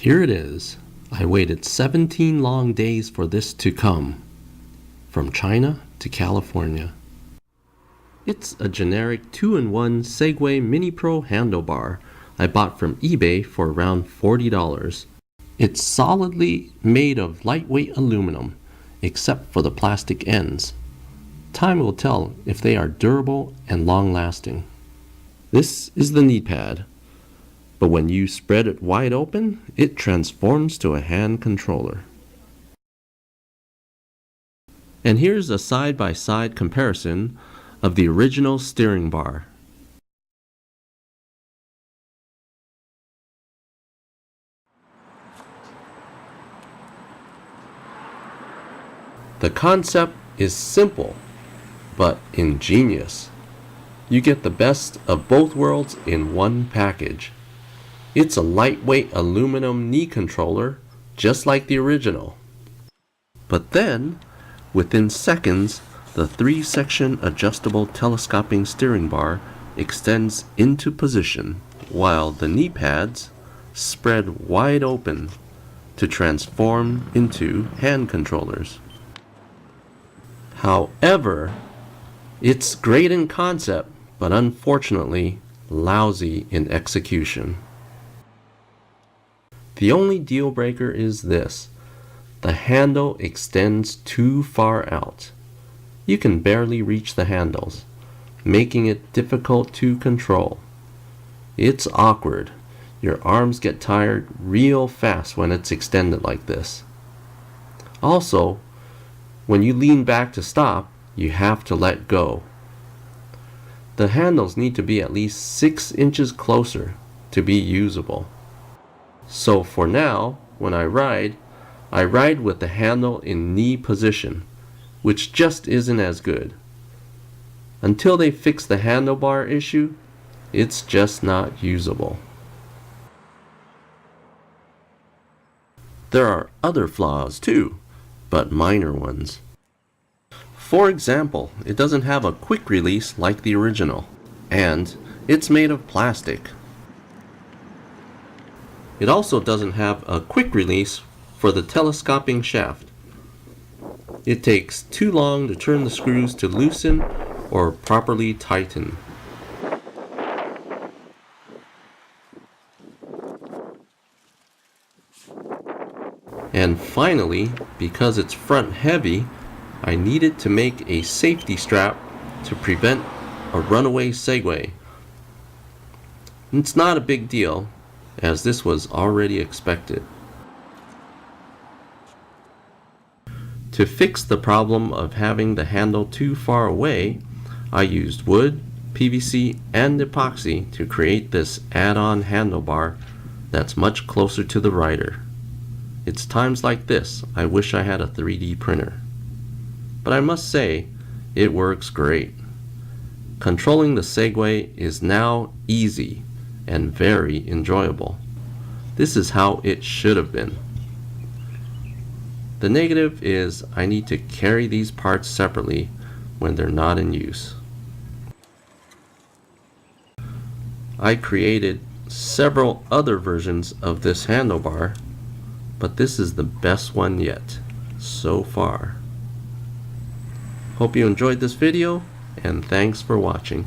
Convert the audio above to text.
Here it is. I waited 17 long days for this to come. From China to California. It's a generic 2-in-1 Segway MiniPro handlebar I bought from eBay for around $40. It's solidly made of lightweight aluminum, except for the plastic ends. Time will tell if they are durable and long-lasting. This is the knee pad, but when you spread it wide open, it transforms to a hand controller. And here's a side-by-side comparison of the original steering bar. The concept is simple, but ingenious. You get the best of both worlds in one package. It's a lightweight aluminum knee controller, just like the original. But then, within seconds, the 3-section adjustable telescoping steering bar extends into position, while the knee pads spread wide open to transform into hand controllers. However, it's great in concept, but unfortunately lousy in execution. The only deal breaker is this: the handle extends too far out. You can barely reach the handles, making it difficult to control. It's awkward. Your arms get tired real fast when it's extended like this. Also, when you lean back to stop, you have to let go. The handles need to be at least 6 inches closer to be usable. So for now, when I ride with the handle in knee position, which just isn't as good. Until they fix the handlebar issue, it's just not usable. There are other flaws too, but minor ones. For example, it doesn't have a quick release like the original, and it's made of plastic. It also doesn't have a quick release for the telescoping shaft. It takes too long to turn the screws to loosen or properly tighten. And finally, because it's front heavy, I needed to make a safety strap to prevent a runaway Segway. It's not a big deal, as this was already expected. To fix the problem of having the handle too far away, I used wood, PVC, and epoxy to create this add-on handlebar that's much closer to the rider. It's times like this I wish I had a 3D printer. But I must say, it works great. Controlling the Segway is now easy and very enjoyable. This is how it should have been. The negative is I need to carry these parts separately when they're not in use. I created several other versions of this handlebar, but this is the best one yet, so far. Hope you enjoyed this video, and thanks for watching.